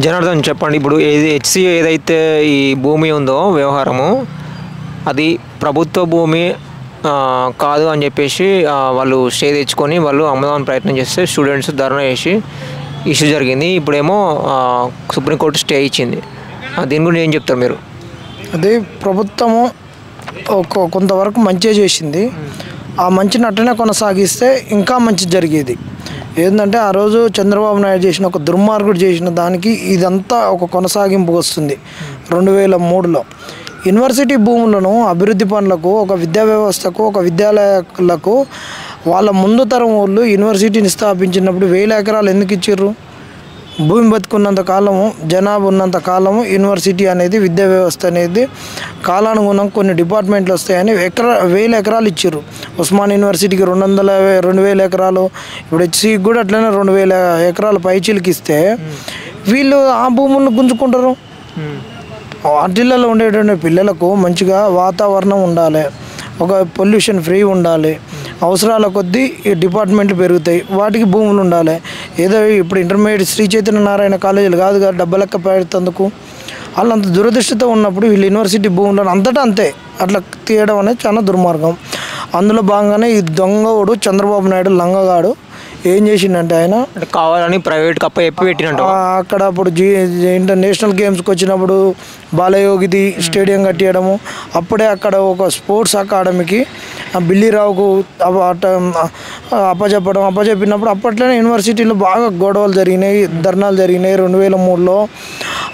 జనార్దన్ చెప్పండి, ఇప్పుడు ఏది హెచ్సిఏ ఏదైతే ఈ భూమి ఉందో వ్యవహారము అది ప్రభుత్వ భూమి కాదు అని చెప్పేసి వాళ్ళు స్టే తెచ్చుకొని వాళ్ళు అమ్మదామని ప్రయత్నం చేస్తే స్టూడెంట్స్ ధర్నా చేసి ఇష్యూ జరిగింది. ఇప్పుడేమో సుప్రీంకోర్టు స్టే ఇచ్చింది. దీని గురించి ఏం చెప్తారు మీరు? అది ప్రభుత్వము కొంతవరకు మంచిగా చేసింది. ఆ మంచిని అట్టనే కొనసాగిస్తే ఇంకా మంచి జరిగేది. ఏంటంటే ఆ రోజు చంద్రబాబు నాయుడు చేసిన ఒక దుర్మార్గుడు చేసిన దానికి ఇదంతా ఒక కొనసాగింపు వస్తుంది. 2003లో యూనివర్సిటీ భూములను అభివృద్ధి పనులకు, ఒక విద్యా వ్యవస్థకు, ఒక విద్యాలయాలకు వాళ్ళ ముందు తరం వాళ్ళు యూనివర్సిటీని స్థాపించినప్పుడు 1000 ఎకరాలు ఎందుకు ఇచ్చారు? భూమి బతుకున్నంత కాలము, జనాభా ఉన్నంత కాలము యూనివర్సిటీ అనేది, విద్యా వ్యవస్థ అనేది కాలానుగుణం కొన్ని డిపార్ట్మెంట్లు వస్తాయని 1000 ఎకరాలు ఇచ్చారు. ఉస్మాన్ యూనివర్సిటీకి 2000 ఎకరాలు, ఇప్పుడు హెచ్సికి కూడా అట్లనే 2000 ఎకరాల పైచీలకి ఇస్తే వీళ్ళు ఆ భూములను గుంజుకుంటారు. వాటిల్లో ఉండేటువంటి పిల్లలకు మంచిగా వాతావరణం ఉండాలి, ఒక పొల్యూషన్ ఫ్రీ ఉండాలి, అవసరాల కొద్దీ ఈ డిపార్ట్మెంట్లు పెరుగుతాయి, వాటికి భూములు ఉండాలి. ఏదో ఇప్పుడు ఇంటర్మీడియట్ శ్రీ చైతన్య నారాయణ కాలేజీలు కాదు కదా డబ్బలెక్క పెడుతందుకు. వాళ్ళు అంత దురదృష్టతో ఉన్నప్పుడు వీళ్ళు యూనివర్సిటీ భూములను అంతటా అంతే అట్లా తీయడం అనేది చాలా దుర్మార్గం. అందులో భాగంగానే ఈ దొంగోడు చంద్రబాబు నాయుడు లంగగాడు ఏం చేసిండంటే ఆయన కావాలని ప్రైవేట్ కప్ప చెప్పి పెట్టినట్టు అక్కడ అప్పుడు ఇంటర్నేషనల్ గేమ్స్కి వచ్చినప్పుడు బాలయోగిది స్టేడియం కట్టియడము, అప్పుడే అక్కడ ఒక స్పోర్ట్స్ అకాడమీకి బిల్లీరావుకు అప్పచెప్పినప్పుడు అప్పట్లోనే యూనివర్సిటీలో బాగా గొడవలు జరిగినాయి, ధర్నాలు జరిగినాయి. 2003లో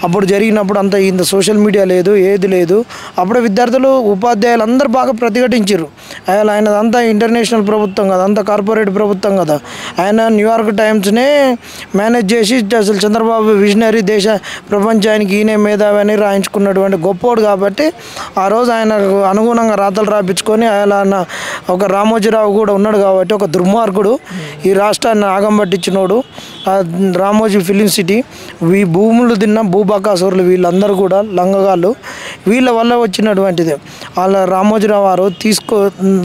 అప్పుడు జరిగినప్పుడు అంత ఇంత సోషల్ మీడియా లేదు, ఏది లేదు. అప్పుడే విద్యార్థులు, ఉపాధ్యాయులు అందరూ బాగా ప్రతిఘటించారు. ఆయనదంతా ఇంటర్నేషనల్ ప్రభుత్వం కదా, అంతా కార్పొరేట్ ప్రభుత్వం కదా. ఆయన న్యూయార్క్ టైమ్స్నే మేనేజ్ చేసి అసలు చంద్రబాబు విజనరీ, దేశ ప్రపంచానికి ఈయనే మేధావి అని రాయించుకున్నటువంటి గొప్పోడు కాబట్టి ఆ రోజు ఆయనకు అనుగుణంగా రాతలు రాపించుకొని ఆయన ఒక రామోజీరావు కూడా ఉన్నాడు కాబట్టి ఒక దుర్మార్గుడు ఈ రాష్ట్రాన్ని ఆగం పట్టించినోడు రామోజీ ఫిలిం సిటీ. ఈ భూములు తిన్న భూబకాసురులు వీళ్ళందరూ కూడా లంగగాళ్ళు. వీళ్ళ వల్ల వచ్చినటువంటిది. వాళ్ళ రామోజీరావు ఆ రోజు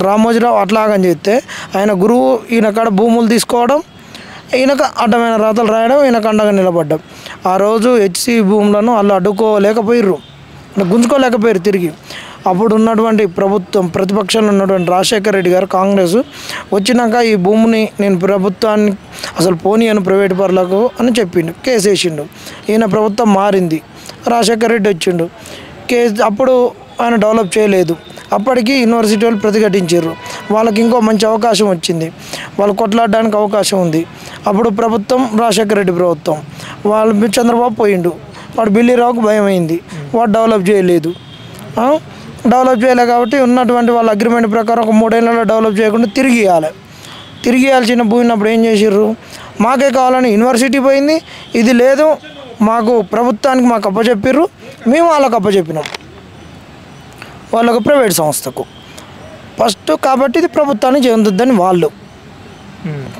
రామోజీరావు అట్లాగని చెప్తే ఆయన గురువు ఈయన కాడ భూములు తీసుకోవడం, ఈయనకు అడ్డమైన రాతలు రాయడం, ఈయనకు అండగా నిలబడ్డం. ఆ రోజు హెచ్సి భూములను వాళ్ళు అడ్డుకోలేకపోయారు, గుంజుకోలేకపోయారు తిరిగి. అప్పుడు ఉన్నటువంటి ప్రభుత్వం, ప్రతిపక్షంలో ఉన్నటువంటి రాజశేఖర రెడ్డి గారు కాంగ్రెస్ వచ్చినాక ఈ భూమిని నేను ప్రభుత్వాన్ని అసలు పోనీయను ప్రైవేటు పరులకు అని చెప్పిండు, కేసు వేసిండు. ఈయన ప్రభుత్వం మారింది, రాజశేఖర రెడ్డి వచ్చిండు, కేసు అప్పుడు ఆయన డెవలప్ చేయలేదు. అప్పటికి యూనివర్సిటీ వాళ్ళు ప్రతిఘటించారు. వాళ్ళకి ఇంకో మంచి అవకాశం వచ్చింది, వాళ్ళు కొట్లాడడానికి అవకాశం ఉంది. అప్పుడు ప్రభుత్వం రాజశేఖర రెడ్డి ప్రభుత్వం, వాళ్ళు చంద్రబాబు పోయిండు, వాడు బిల్లీరావుకు భయం అయింది, వాడు డెవలప్ చేయలేదు. డెవలప్ చేయలేదు కాబట్టి ఉన్నటువంటి వాళ్ళ అగ్రిమెంట్ ప్రకారం ఒక 3 ఏళ్ళలో డెవలప్ చేయకుండా తిరిగి ఇవ్వాల్సిన భూమినప్పుడు ఏం చేసిర్రు? మాకే కావాలని యూనివర్సిటీ పోయింది, ఇది లేదు మాకు ప్రభుత్వానికి మాకు అప్పచెప్పిర్రు, మేము వాళ్ళకు అప్పచెప్పినాం, వాళ్ళకు ప్రైవేట్ సంస్థకు ఫస్ట్. కాబట్టి ఇది ప్రభుత్వానికి చెందుద్దని వాళ్ళు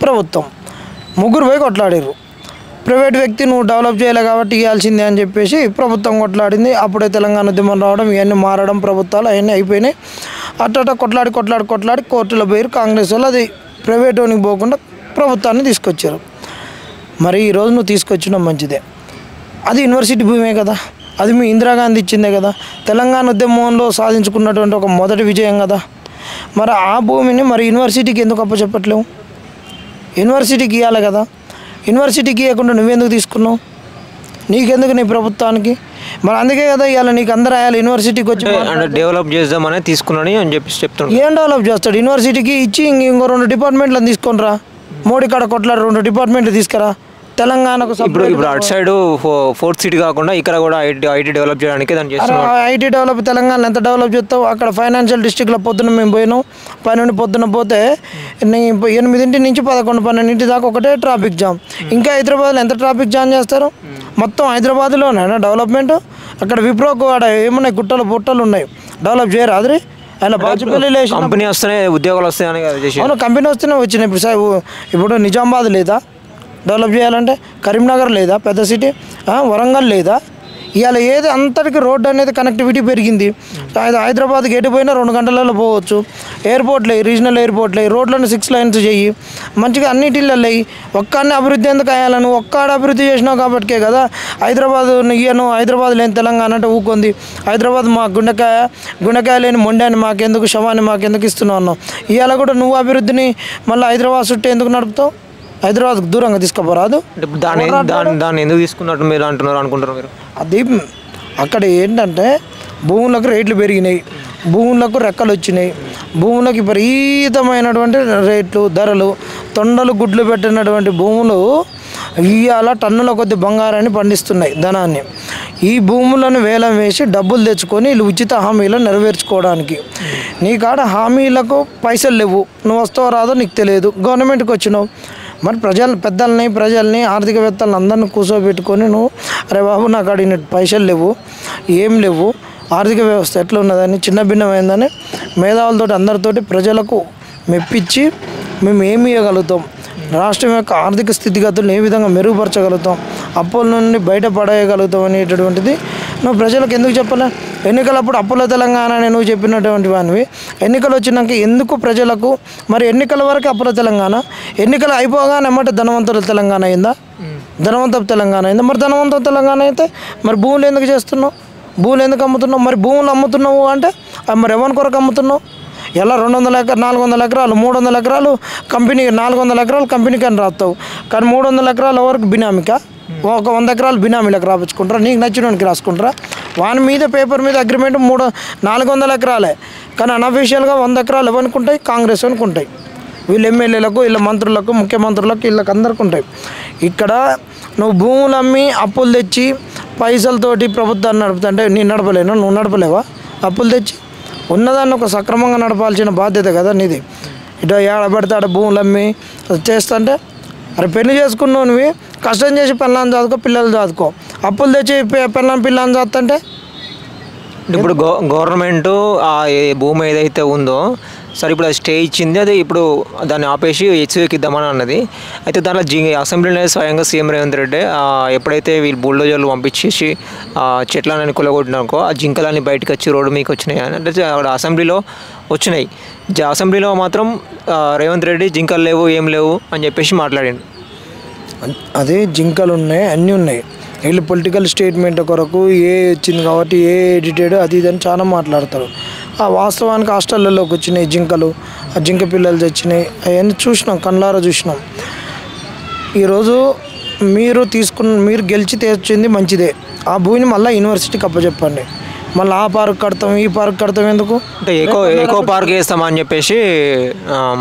ప్రభుత్వం ముగ్గురు పోయి కొట్లాడారు. ప్రైవేట్ వ్యక్తి నువ్వు డెవలప్ చేయలే కాబట్టి ఇవ్వాల్సిందే అని చెప్పేసి ప్రభుత్వం కొట్లాడింది. అప్పుడే తెలంగాణ ఉద్యమం రావడం, ఇవన్నీ మారడం, ప్రభుత్వాలు అవన్నీ అయిపోయినాయి. అట్ట కొట్లాడి కోర్టులో పోయి కాంగ్రెస్ వాళ్ళు అది ప్రైవేట్ ఓనికి పోకుండా ప్రభుత్వాన్ని తీసుకొచ్చారు. మరి ఈరోజు నువ్వు తీసుకొచ్చినా మంచిదే, అది యూనివర్సిటీ భూమే కదా, అది మీ ఇందిరాగాంధీ ఇచ్చిందే కదా, తెలంగాణ ఉద్యమంలో సాధించుకున్నటువంటి ఒక మొదటి విజయం కదా. మరి ఆ భూమిని మరి యూనివర్సిటీకి ఎందుకు అప్పచెప్పట్లేవు? యూనివర్సిటీకి ఇవ్వాలి కదా. యూనివర్సిటీకి ఇవ్వకుండా నువ్వెందుకు తీసుకున్నావు? నీకెందుకు నీ ప్రభుత్వానికి? మరి అందుకే కదా ఇవాళ నీకు అందరూ అయ్యాలి యూనివర్సిటీకి వచ్చి డెవలప్ చేద్దామని తీసుకున్నాను అని చెప్పి చెప్తాను. ఏం డెవలప్ చేస్తాడు? యూనివర్సిటీకి ఇచ్చి ఇంకో 2 డిపార్ట్మెంట్లను తీసుకొని రా, మోడీ కాడ కొట్లాడు 2 డిపార్ట్మెంట్లు తీసుకురా. తెలంగాణకు ఇప్పుడు అటు సైడ్ 4th సిటీ కాకుండా ఇక్కడ కూడా ఐటీ డెవలప్ చేయడానికి ఐటీ డెవలప్ తెలంగాణ ఎంత డెవలప్ చేస్తావు? అక్కడ ఫైనాన్షియల్ డిస్ట్రిక్ట్లో పొద్దున్న మేము పోయినాం, పన్నెండు పొద్దున్న పోతే 8 నుంచి 11, 12 దాకా ఒకటే ట్రాఫిక్ జామ్. ఇంకా హైదరాబాద్లో ఎంత ట్రాఫిక్ జామ్ చేస్తారు? మొత్తం హైదరాబాద్లోనే డెవలప్మెంట్. అక్కడ విప్రోకు ఆడ ఏమున్నాయి, గుట్టలు పుట్టలు ఉన్నాయి, డెవలప్ చేయరు. అది ఆయన బాచుపల్లి కంపెనీ వస్తేనే ఉద్యోగాలు వస్తాయని అవును, కంపెనీ వస్తేనే వచ్చినాయి. ఇప్పుడు నిజామాబాద్ లేదా డెవలప్ చేయాలంటే? కరీంనగర్ లేదా పెద్ద సిటీ? వరంగల్ లేదా? ఇవాళ ఏది అంతటికి రోడ్డు అనేది కనెక్టివిటీ పెరిగింది. హైదరాబాద్కి ఎటు పోయినా 2 గంటలలో పోవచ్చు. ఎయిర్పోర్ట్లు రీజనల్ ఎయిర్పోర్ట్లు రోడ్లను 6 లైన్స్ చెయ్యి, మంచిగా అన్నిటిల్లో ఒక్కడిని అభివృద్ధి ఎందుకు అయ్యాలను? ఒక్కడ అభివృద్ధి చేసినావు కాబట్టికే కదా హైదరాబాద్ ఇయ్యను, హైదరాబాద్ లేని తెలంగాణ అంటే ఊకుంది. హైదరాబాద్ మా గుండెకాయ లేని మొండాన్ని మాకెందుకు, శవాన్ని మాకెందుకు ఇస్తున్నావు అన్నావు. ఇవాళ కూడా నువ్వు అభివృద్ధిని మళ్ళీ హైదరాబాద్ చుట్టూ ఎందుకు నడుపుతావు? హైదరాబాద్కు దూరంగా తీసుకుపోరాదు. దాన్ని ఎందుకు తీసుకున్నట్టు మీరు అనుకుంటారు మీరు? అది అక్కడ ఏంటంటే భూములకు రేట్లు పెరిగినాయి, భూములకు రెక్కలు వచ్చినాయి, భూములకు విపరీతమైనటువంటి రేట్లు, ధరలు, తొండలు గుడ్లు పెట్టినటువంటి భూములు ఇవాళ టన్నుల కొద్ది బంగారాన్ని పండిస్తున్నాయి, ధనాన్ని. ఈ భూములను వేలం వేసి డబ్బులు తెచ్చుకొని వీళ్ళు ఉచిత హామీలను నెరవేర్చుకోవడానికి. నీ కాడ హామీలకు పైసలు లేవు, నువ్వు వస్తావో రాదో నీకు తెలియదు, గవర్నమెంట్కి వచ్చినావు. మరి ప్రజల్ని ఆర్థికవేత్తలను అందరిని కూర్చోబెట్టుకొని నువ్వు అరే బాబు నాకు అడిగిన పైసలు లేవు, ఏం లేవు, ఆర్థిక వ్యవస్థ ఎట్లా ఉన్నదని, చిన్న భిన్నమైందని మేధావులతోటి అందరితోటి ప్రజలకు మెప్పించి మేము ఏమి ఇవ్వగలుగుతాం, రాష్ట్రం యొక్క ఆర్థిక స్థితిగతులను ఏ విధంగా మెరుగుపరచగలుగుతాం, అప్పుల నుండి బయటపడేయగలుగుతాం అనేటటువంటిది నువ్వు ప్రజలకు ఎందుకు చెప్పలే? ఎన్నికలప్పుడు అప్పుల తెలంగాణ అని నువ్వు చెప్పినటువంటి వానివి, ఎన్నికలు వచ్చినాక ఎందుకు ప్రజలకు మరి ఎన్నికల వరకు అప్పుల తెలంగాణ, ఎన్నికలు అయిపోగానే ఎమ్మటే ధనవంతుల తెలంగాణ అయిందా? ధనవంతపు తెలంగాణ అయిందా? మరి ధనవంతుల తెలంగాణ అయితే మరి భూములు ఎందుకు చేస్తున్నావు? భూములు ఎందుకు అమ్ముతున్నావు? మరి భూములు అమ్ముతున్నావు అంటే మరి ఎవరి కొరకు అమ్ముతున్నావు? ఎలా 200 ఎకరాలు, 400 ఎకరాలు, 300 ఎకరాలు కంపెనీ, 400 ఎకరాలు కంపెనీకి అని రాస్తావు, కానీ 300 ఎకరాల వరకు బినామీకా? ఒక 100 ఎకరాలు బినామీలకు రాపించుకుంటారా? నీకు నచ్చినోనికి రాసుకుంటారా? వాని మీద పేపర్ మీద అగ్రిమెంట్ 400 ఎకరాలే, కానీ అన్అఫీషియల్గా 100 ఎకరాలు ఎవనుకుంటాయి? కాంగ్రెస్ అనుకుంటాయి. వీళ్ళు ఎమ్మెల్యేలకు, వీళ్ళ మంత్రులకు, ముఖ్యమంత్రులకు, వీళ్ళకి అందరికి ఉంటాయి. ఇక్కడ నువ్వు భూములు అమ్మి అప్పులు తెచ్చి పైసలతోటి ప్రభుత్వాన్ని నడుపుతుంటే నేను నడపలేను, నువ్వు నడపలేవా? అప్పులు తెచ్చి ఉన్నదాన్ని ఒక సక్రమంగా నడపాల్సిన బాధ్యత కదా నీది. ఇటు ఏడబడితే ఆడ భూములు అమ్మి చేస్తుంటే అరే పెళ్లి చేసుకున్నావు, నువ్వు కష్టం చేసి పిల్లల్ని చదువుకో, పిల్లలు చదువుకో, అప్పులు తెచ్చి పిల్లల్ని చదువుతుంటే ఇప్పుడు గవర్నమెంట్ ఆ భూమి ఏదైతే ఉందో సరే ఇప్పుడు అది స్టే ఇచ్చింది, అది ఇప్పుడు దాన్ని ఆపేసి హెచ్సిఏకి ఇద్దామని అన్నది. అయితే దాంట్లో అసెంబ్లీలో స్వయంగా సీఎం రేవంత్ రెడ్డి ఎప్పుడైతే వీళ్ళు బుల్డోజర్లు పంపించేసి చెట్లని కొలగొట్టినాకో ఆ జింకలన్నీ బయటకు వచ్చి రోడ్డు మీకు వచ్చినాయి అంటే అక్కడ అసెంబ్లీలో వచ్చినాయి. అసెంబ్లీలో మాత్రం రేవంత్ రెడ్డి జింకలు లేవు, ఏం లేవు అని చెప్పేసి మాట్లాడిండు. అదే జింకలు ఉన్నాయి, అన్నీ ఉన్నాయి. వీళ్ళు పొలిటికల్ స్టేట్మెంట్ కొరకు వచ్చింది కాబట్టి ఎడిటెడ్ అది ఇది అని చాలా మాట్లాడతారు. ఆ వాస్తవానికి హాస్టళ్ళలోకి వచ్చినాయి జింకలు, ఆ జింక పిల్లలు తెచ్చినాయి, అవన్నీ చూసినాం, కళ్ళారా చూసినాం. ఈరోజు మీరు గెలిచి తెచ్చింది మంచిదే, ఆ భూమిని మళ్ళీ యూనివర్సిటీకి అప్పచెప్పండి. మళ్ళీ ఆ పార్క్ కడతాం, ఈ పార్క్ కడతాం ఎందుకు? అంటే ఎకో పార్క్ వేస్తామని చెప్పేసి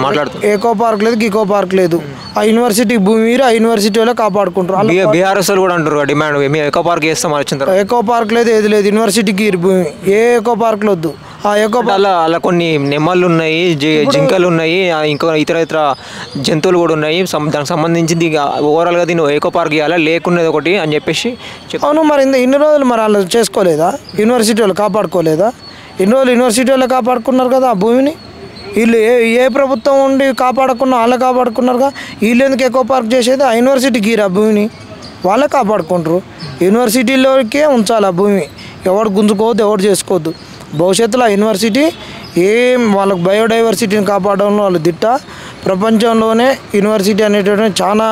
మాట్లాడుతాం. ఎకో పార్క్ లేదు, గికో పార్క్ లేదు. ఆ యూనివర్సిటీ భూమి మీరు ఆ యూనివర్సిటీ వాళ్ళే కాపాడుకుంటారు. బీఆర్ఎస్ కూడా అంటారు డిమాండ్ మేము ఎకో పార్క్ వేస్తాం వచ్చిన తర్వాత. ఎకో పార్క్ లేదు, ఏది లేదు, యూనివర్సిటీకి భూమి, ఏ ఎకో పార్క్లు వద్దు. ఆ ఎకో అలా కొన్ని నెమ్మలు ఉన్నాయి, జింకలు ఉన్నాయి, ఇంకా ఇతర జంతువులు కూడా ఉన్నాయి. దానికి సంబంధించింది ఓవరాల్గా దీన్ని ఎకో పార్క్ ఇవ్వాలా లేకున్నది ఒకటి అని చెప్పేసి. అవును, మరి ఇన్ని రోజులు మరి వాళ్ళు చేసుకోలేదా? యూనివర్సిటీ వాళ్ళు కాపాడుకోలేదా? ఇన్ని రోజులు యూనివర్సిటీ వాళ్ళు కాపాడుకున్నారు కదా ఆ భూమిని. వీళ్ళు ఏ ప్రభుత్వం ఉండి కాపాడుకున్నా వాళ్ళే కాపాడుకున్నారుగా. వీళ్ళు ఎందుకు ఎకో పార్క్ చేసేది? ఆ యూనివర్సిటీకి ఆ భూమిని వాళ్ళే కాపాడుకుంటారు. యూనివర్సిటీలోకే ఉంచాలి ఆ భూమి, ఎవడు గుంజుకోవద్దు, ఎవడు చేసుకోవద్దు. భవిష్యత్తులో యూనివర్సిటీ వాళ్ళకు బయోడైవర్సిటీని కాపాడడంలో వాళ్ళు దిట్ట. ప్రపంచంలోనే యూనివర్సిటీ అనేటటువంటి చాలా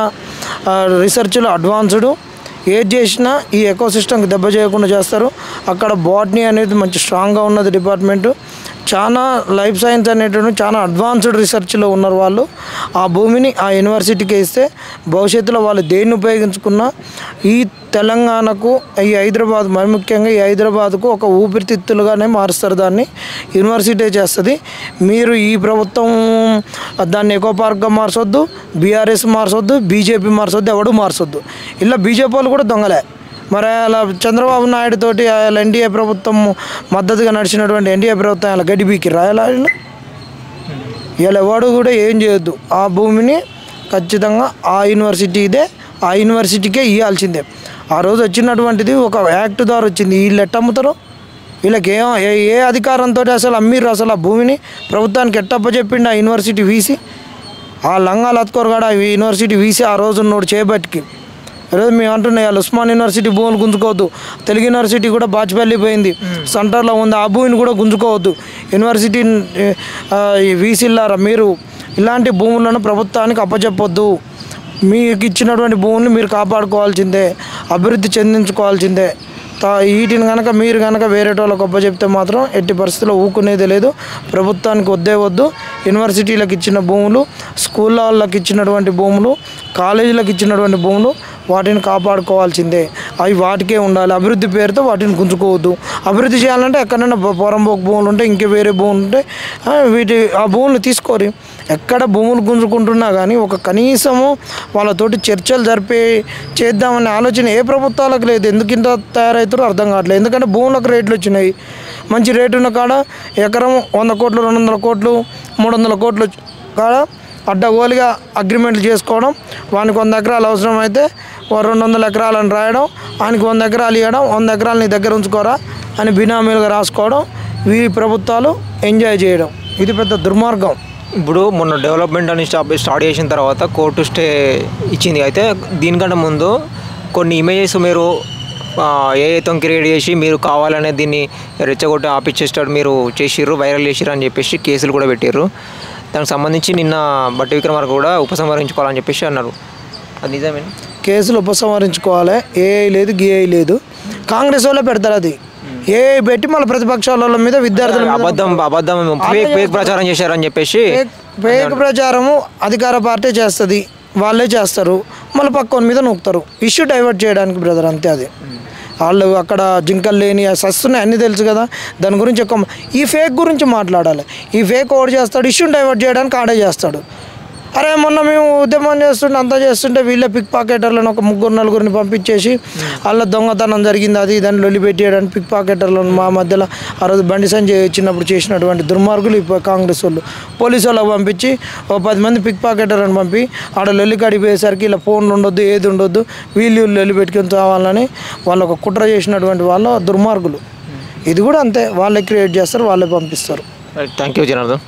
రీసెర్చ్లో అడ్వాన్స్డ్. ఏది చేసినా ఈ ఎకోసిస్టమ్కి దెబ్బ చేయకుండా చేస్తారు. అక్కడ బాటనీ అనేది మంచి స్ట్రాంగ్గా ఉన్నది డిపార్ట్మెంటు. చాలా లైఫ్ సైన్స్ అనేటువంటి చాలా అడ్వాన్స్డ్ రీసెర్చ్లో ఉన్నారు వాళ్ళు. ఆ భూమిని ఆ యూనివర్సిటీకి ఇస్తే భవిష్యత్తులో వాళ్ళు దేన్ని ఉపయోగించుకున్నా ఈ తెలంగాణకు, ఈ హైదరాబాద్, మరి ముఖ్యంగా ఈ హైదరాబాద్కు ఒక ఊపిరితిత్తులుగానే మారుస్తారు. దాన్ని యూనివర్సిటీ చేస్తుంది. మీరు ఈ ప్రభుత్వం దాన్ని ఎకో పార్క్గా మార్చొద్దు, బీఆర్ఎస్ మార్చొద్దు, బీజేపీ మార్చొద్దు, ఎవడు మార్చొద్దు. ఇలా బీజేపీ వాళ్ళు కూడా దొంగలే. మరి అలా చంద్రబాబు నాయుడు తోటి ఎన్డీఏ ప్రభుత్వం మద్దతుగా నడిచినటువంటి ఎన్డీఏ ప్రభుత్వం అలా గడ్డి బీకి రాయాలా? ఇలా ఎవడు కూడా ఏం చేయొద్దు. ఆ భూమిని ఖచ్చితంగా ఆ యూనివర్సిటీదే, ఆ యూనివర్సిటీకే ఇవ్వాల్సిందే. ఆ రోజు వచ్చినటువంటిది ఒక యాక్ట్ ద్వారా వచ్చింది. వీళ్ళు ఎట్ట అమ్ముతారు? వీళ్ళకి ఏ అధికారంతో అసలు అమ్మిర్రు? అసలు ఆ భూమిని ప్రభుత్వానికి ఎట్టప్పచెప్పిండి ఆ యూనివర్సిటీ వీసి? ఆ లంగాలు అతుకోరు కూడా యూనివర్సిటీ వీసి ఆ రోజు ఉన్నోడు చేపట్టుకి ఈరోజు మేము అంటున్నాయి ఉస్మాన్ యూనివర్సిటీ భూములు గుంజుకోవద్దు, తెలుగు యూనివర్సిటీ కూడా బాచిపల్లి పోయింది, సెంటర్లో ఉంది, ఆ భూమిని కూడా గుంజుకోవద్దు. యూనివర్సిటీ వీసిల్లారా మీరు ఇలాంటి భూములను ప్రభుత్వానికి అప్పచెప్పొద్దు. మీకు ఇచ్చినటువంటి భూములను మీరు కాపాడుకోవాల్సిందే, అభివృద్ధి చెందించుకోవాల్సిందే. వీటిని కనుక మీరు కనుక వేరే వాళ్ళకి అప్పచెప్తే మాత్రం ఎట్టి పరిస్థితుల్లో ఊకునేది లేదు. ప్రభుత్వానికి వద్దే వద్దు. యూనివర్సిటీలకు ఇచ్చిన భూములు, స్కూళ్ళ వాళ్ళకి ఇచ్చినటువంటి భూములు, కాలేజీలకు ఇచ్చినటువంటి భూములు వాటిని కాపాడుకోవాల్సిందే. అవి వాటికే ఉండాలి. అభివృద్ధి పేరుతో వాటిని గుంజుకోవద్దు. అభివృద్ధి చేయాలంటే ఎక్కడైనా పొరంబోకు భూములు ఉంటే, ఇంకే వేరే భూములు ఉంటే ఆ భూములు తీసుకోరు. ఎక్కడ భూములు గుంజుకుంటున్నా కానీ ఒక కనీసము వాళ్ళతోటి చర్చలు చేద్దామనే ఆలోచన ఏ ప్రభుత్వాలకు లేదు. ఎందుకు ఇంత తయారవుతారో అర్థం కావట్లేదు. ఎందుకంటే భూములకు రేట్లు వచ్చినాయి. మంచి రేటు ఉన్న కాడ ఎకరం 100 కోట్లు, 200 కోట్లు, 300 కోట్లు కాడ అడ్డగోలుగా అగ్రిమెంట్లు చేసుకోవడం, వానికి 100 ఎకరాలు అవసరమైతే 200 ఎకరాలను రాయడం, వానికి 100 ఎకరాలు ఇవ్వడం, 100 ఎకరాలు నీ దగ్గర ఉంచుకోరా అని బినామీలుగా రాసుకోవడం, వీరి ప్రభుత్వాలు ఎంజాయ్ చేయడం. ఇది పెద్ద దుర్మార్గం. ఇప్పుడు మొన్న డెవలప్మెంట్ అని స్టార్ట్ చేసిన తర్వాత కోర్టు స్టే ఇచ్చింది. అయితే దీనికంటే ముందు కొన్ని ఇమేజెస్ మీరు ఏతో క్రియేట్ చేసి మీరు కావాలనే దీన్ని రెచ్చగొట్టి ఆపిచ్చేస్తాడు మీరు చేసిర్రు, వైరల్ చేసిర్రు అని చెప్పేసి కేసులు కూడా పెట్టారు. దానికి సంబంధించి నిన్న బట్టి విక్రమార్క కూడా ఉపసంహరించుకోవాలని చెప్పేసి అన్నారు. అది నిజమే? కేసులు ఉపసంహరించుకోవాలి. ఏఐ లేదు, గిఐ లేదు. కాంగ్రెస్ వాళ్ళే పెడతారు. అది ఏఐ పెట్టి మళ్ళీ ప్రతిపక్షాల మీద విద్యార్థులు అబద్ధం ఫేక్ ప్రచారం చేశారని చెప్పేసి ఫేక్ ప్రచారము అధికార పార్టీ చేస్తుంది, వాళ్ళే చేస్తారు, మళ్ళీ పక్కన మీద నూకుతారు. ఇష్యూ డైవర్ట్ చేయడానికి బ్రదర్, అంతే. అది వాళ్ళు అక్కడ జింకలు లేని సస్తున్నాయి అన్నీ తెలుసు కదా. దాని గురించి ఎక్కువ ఈ ఫేక్ గురించి మాట్లాడాలి. ఈ ఫేక్ ఓడి చేస్తాడు, ఇష్యూని డైవర్ట్ చేయడానికి ఆడే చేస్తాడు. అరే మొన్న మేము ఉద్యమం చేస్తుంటే అంతా చేస్తుంటే వీళ్ళే పిక్ పాకెటర్లను ఒక 3-4 పంపించేసి వాళ్ళ దొంగతనం జరిగింది, అది దాన్ని లొల్లి పెట్టేయడానికి పిక్ పాకెటర్లను మా మధ్యలో ఆ రోజు బండి సంజయ్ వచ్చినప్పుడు చేసినటువంటి దుర్మార్గులు ఇప్పుడు కాంగ్రెస్ వాళ్ళు పోలీసు వాళ్ళకి పంపించి 10 మంది పిక్ పాకెటర్లను పంపి ఆడ లొల్లి కడిపోయేసరికి ఇలా ఫోన్లు ఉండొద్దు, ఏది ఉండొద్దు, వీళ్ళు లొల్లి పెట్టుకుని కావాలని వాళ్ళు ఒక కుట్ర చేసినటువంటి వాళ్ళు దుర్మార్గులు. ఇది కూడా అంతే, వాళ్ళే క్రియేట్ చేస్తారు, వాళ్ళే పంపిస్తారు. Thank you Janardhan.